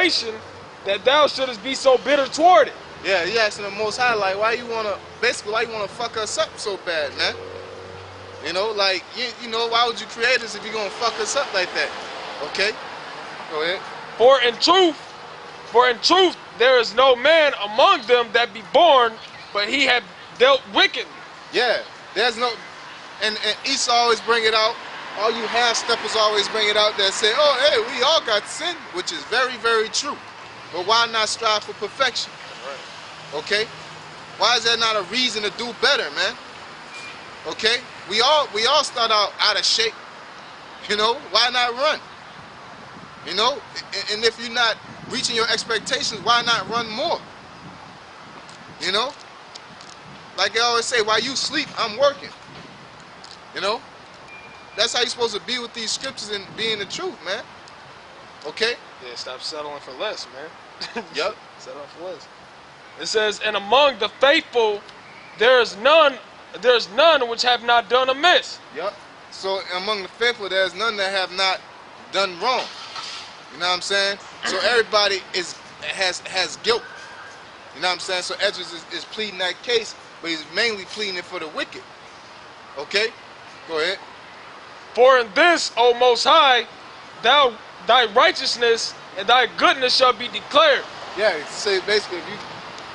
salvation, that thou shouldest be so bitter toward it. Yeah, he asking the Most High, like, why you wanna fuck us up so bad, man? You know, like, you know, why would you create us if you're gonna fuck us up like that? Okay, go ahead. For in truth, there is no man among them that be born, but he have dealt wickedly. Yeah, there's no, and Esau always bring it out. All you half-steppers always bring it out that say, oh, hey, we all got sin, which is very, very true. But why not strive for perfection? Right. Okay? Why is that not a reason to do better, man? Okay? We all start out of shape. You know? Why not run? You know? And if you're not reaching your expectations, why not run more? You know? Like I always say, while you sleep, I'm working. You know? That's how you're supposed to be with these scriptures and being the truth, man. Okay? Yeah, stop settling for less, man. Yep. Settling for less. It says, and among the faithful, there is none which have not done amiss. Yep. So among the faithful, there's none that have not done wrong. You know what I'm saying? So everybody has guilt. You know what I'm saying? So Ezra is pleading that case, but he's mainly pleading it for the wicked. Okay? Go ahead. For in this, O Most High, thy righteousness and thy goodness shall be declared. Yeah, say basically, if you,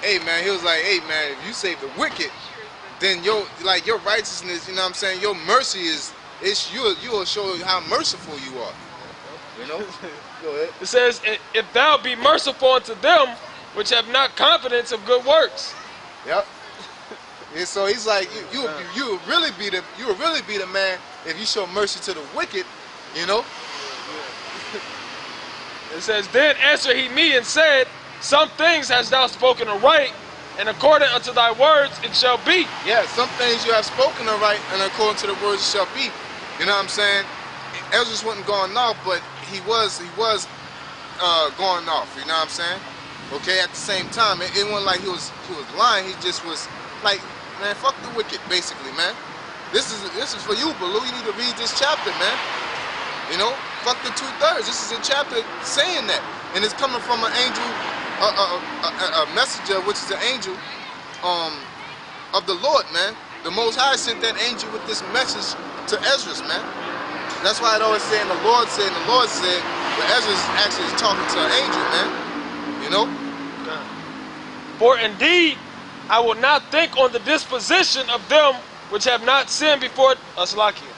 hey man, he was like, hey man, if you save the wicked, then your righteousness, you know what I'm saying, your mercy you'll show how merciful you are. You know? Go ahead. It says, if thou be merciful unto them which have not confidence of good works. Yep. And so he's like, you will really be the man if you show mercy to the wicked, you know. It says, then answered he me and said, some things hast thou spoken aright, and according unto thy words it shall be. Yeah, some things you have spoken aright, and according to the words it shall be. You know what I'm saying? Ezra wasn't going off, but he was going off. You know what I'm saying? Okay. At the same time, it wasn't like he was lying. He just was like, man, fuck the wicked, basically, man. This is for you, Baloo. You need to read this chapter, man. You know, fuck the 2/3. This is a chapter saying that, and it's coming from an angel, a messenger, which is an angel, of the Lord, man. The Most High sent that angel with this message to Ezra, man. That's why it always saying the Lord said, but Ezra's actually talking to an angel, man. You know. For indeed, I will not think on the disposition of them which have not sinned before Aslakia.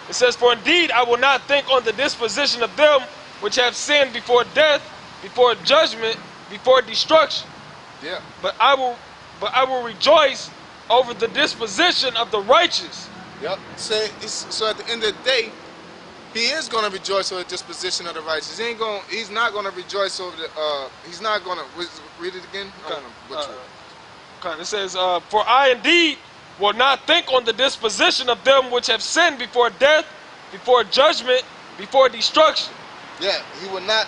It says, for indeed I will not think on the disposition of them which have sinned before death, before judgment, before destruction. Yeah. But I will rejoice over the disposition of the righteous. Yep. So at the end of the day, he is going to rejoice over the disposition of the righteous. He's not going to rejoice over the. He's not going to read it again. It says, for I indeed will not think on the disposition of them which have sinned before death, before judgment, before destruction. Yeah, he will not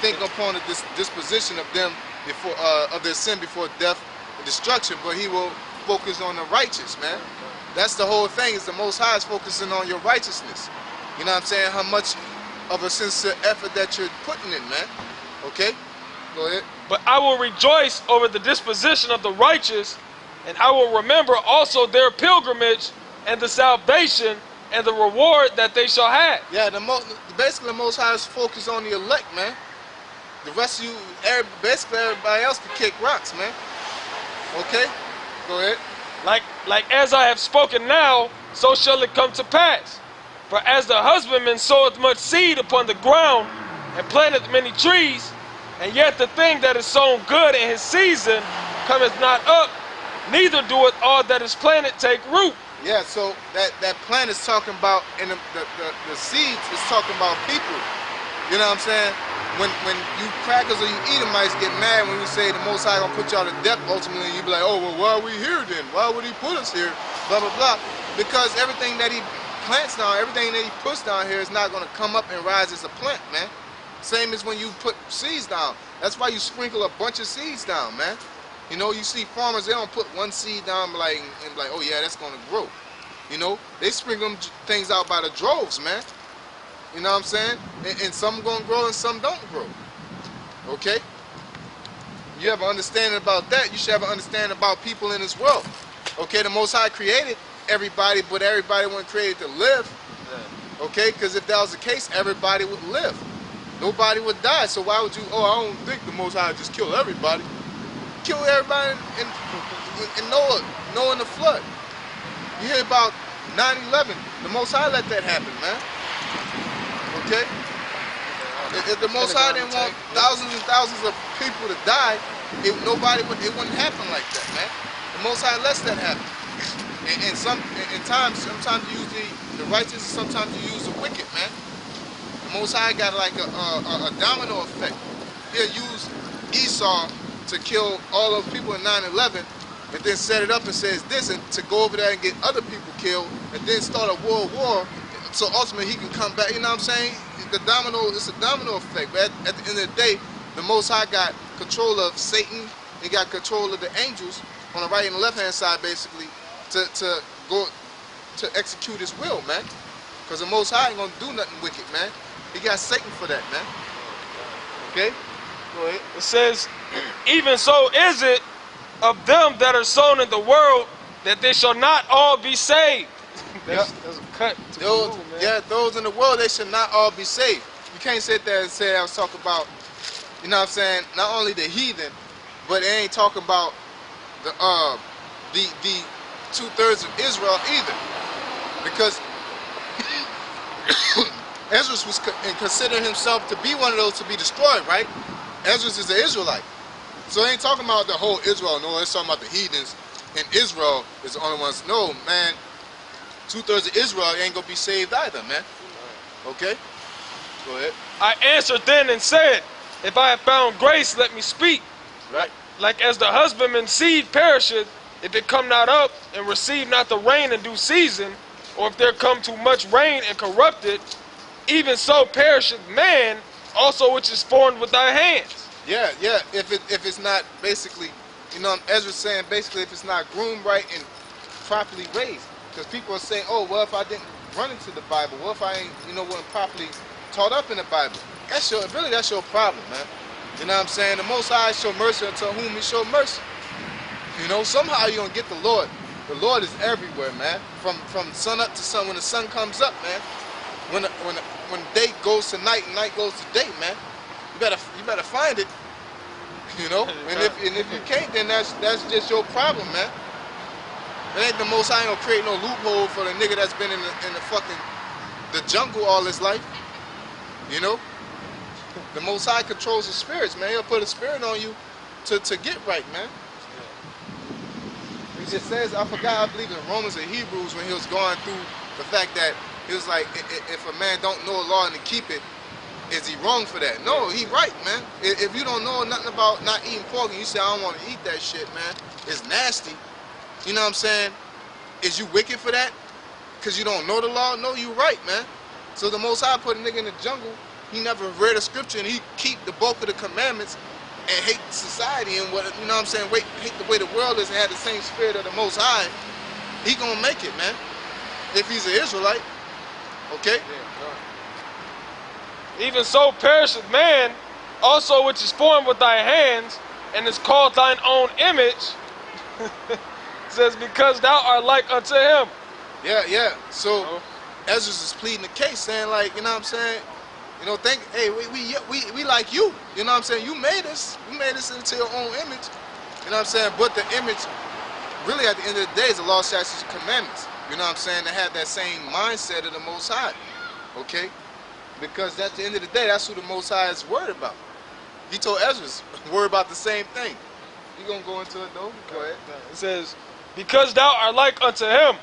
think upon the disposition of them before of their sin before death and destruction, but he will focus on the righteous, man. That's the whole thing. Is the Most High is focusing on your righteousness. You know what I'm saying? How much of a sincere effort that you're putting in, man. Okay? Go ahead. But I will rejoice over the disposition of the righteous, and I will remember also their pilgrimage and the salvation and the reward that they shall have. Yeah, basically the Most High is focused on the elect, man. The rest of you, basically everybody else can kick rocks, man. Okay? Go ahead. Like as I have spoken now, so shall it come to pass. For as the husbandman soweth much seed upon the ground, and planteth many trees, and yet the thing that is sown good in his season cometh not up, neither doeth all that is planted take root. Yeah, so that plant is talking about, and the seeds is talking about people. You know what I'm saying? When you crackers or you Edomites get mad when we say the Most High gonna put y'all to death ultimately, you be like, oh, well, why are we here then? Why would he put us here? Blah, blah, blah. Because everything that he plants down, everything that he puts down here is not gonna come up and rise as a plant, man. Same as when you put seeds down. That's why you sprinkle a bunch of seeds down, man. You know, you see farmers, they don't put one seed down and like, oh yeah, that's gonna grow. You know, they sprinkle them things out by the droves, man. You know what I'm saying? And some gonna grow and some don't grow. Okay? You have an understanding about that. You should have an understanding about people in this world. Okay, the Most High created everybody, but everybody wasn't created to live. Okay, because if that was the case, everybody would live. Nobody would die. So why would you, oh, I don't think the Most High just kill everybody. Kill everybody in Noah in the flood. You hear about 9/11. The Most High let that happen, man. Okay? If the Most High didn't want thousands and thousands of people to die, it wouldn't happen like that, man. The Most High lets that happen. And sometimes you use the righteous, and sometimes you use the wicked, man. The Most High got like a domino effect. He'll use Esau to kill all those people in 9/11, and then set it up and says this, and to go over there and get other people killed, and then start a world war, so ultimately he can come back. You know what I'm saying? It's a domino effect. But at the end of the day, the Most High got control of Satan. He got control of the angels on the right and the left hand side, basically, to go to execute his will, man. Because the Most High ain't gonna do nothing wicked, man. He got Satan for that, man. Okay? Go ahead. It says, even so is it of them that are sown in the world, that they shall not all be saved. That's a cut to those, the moon, man. yeah, those in the world, they should not all be saved. You can't sit there and say I was talking about, you know what I'm saying, not only the heathen, but it ain't talking about the 2/3 of Israel either. Because Ezra was considering himself to be one of those to be destroyed, right? Ezra is an Israelite. So it ain't talking about the whole Israel, no, it's talking about the heathens. And Israel is the only ones. No, man, 2/3 of Israel ain't gonna be saved either, man. Okay? Go ahead. I answered then and said, if I have found grace, let me speak. Right. Like as the husbandman's seed perisheth, if it come not up and receive not the rain in due season, or if there come too much rain and corrupt it, even so perisheth man also which is formed with thy hands. Yeah. If it's not basically, you know, Ezra's saying basically if it's not groomed right and properly raised. Because people are saying, oh, well, if I didn't run into the Bible, what if I ain't, wasn't properly taught up in the Bible? That's your problem, man. You know what I'm saying? The Most High show mercy unto whom he show mercy. You know, somehow you're going to get the Lord. The Lord is everywhere, man. From sun up to sun. When the sun comes up, man. When day goes to night and night goes to day, man. You better find it. You know? And if you can't, then that's just your problem, man. It ain't the Most High ain't gonna create no loophole for the nigga that's been in the fucking the jungle all his life. You know? The Most High controls the spirits, man. He'll put a spirit on you to get right, man. He just says, I believe in Romans or Hebrews when he was going through the fact that he was like, if a man don't know a law and to keep it, is he wrong for that? No, he right, man. If you don't know nothing about not eating pork and you say, I don't want to eat that shit, man, it's nasty. You know what I'm saying? Is you wicked for that? Because you don't know the law? No, you right, man. So the Most High put a nigga in the jungle. He never read a scripture and he keep the bulk of the commandments and hate society and what, you know what I'm saying, hate the way the world is and have the same spirit of the Most High. He gonna make it, man. If he's an Israelite. Okay? Even so perisheth man, also which is formed with thy hands, and is called thine own image. Says, because thou art like unto him. Yeah. So Ezra is pleading the case, saying like, you know what I'm saying? You know, hey, we like you. You know what I'm saying? You made us. You made us into your own image. You know what I'm saying? But the image, really at the end of the day, is the law, statutes, and commandments. You know what I'm saying? They have that same mindset of the Most High. Okay? Because at the end of the day, that's who the Most High is worried about. He told Ezra, worry about the same thing. You gonna go into it though? Go ahead. It says, because thou art like unto him,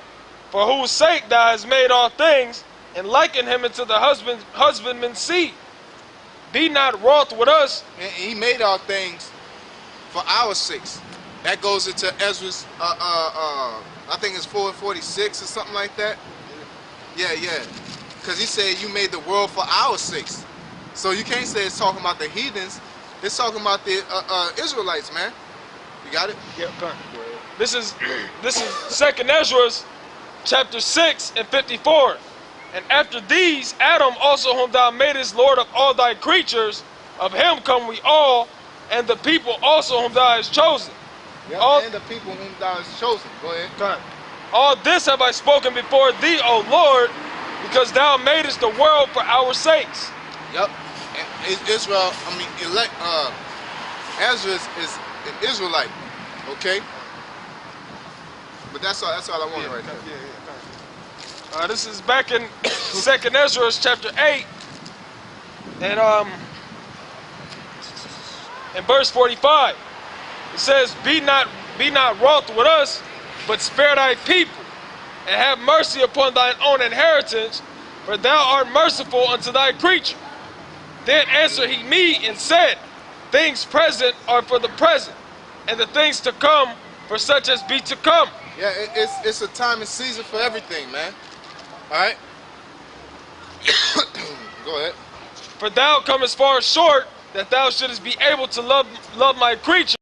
for whose sake thou hast made all things, and liken him into the husbandman's seed. Be not wroth with us. And he made all things for our sakes. That goes into Ezra's, I think it's 4:46 or something like that. Yeah. Because he said you made the world for our sakes. So you can't say it's talking about the heathens. It's talking about the Israelites, man. You got it? Yeah, come on. This is 2nd Ezra, chapter 6 and 54. And after these, Adam also whom thou madest Lord of all thy creatures, Of him come we all, and the people also whom thou hast chosen. Yep, All, and the people whom thou hast chosen. Go ahead. all this have I spoken before thee, O Lord, because thou madest the world for our sakes. Yep. And Israel, Ezra is an Israelite. Okay? But that's all I wanted right there. This is back in 2nd Ezra chapter 8. And in verse 45, it says, Be not wroth with us, but spare thy people, and have mercy upon thine own inheritance, for thou art merciful unto thy creature. Then answered he me and said, Things present are for the present, and the things to come for such as be to come. Yeah, it's a time and season for everything, man. All right? Go ahead. For thou comest far short, that thou shouldest be able to love my creature.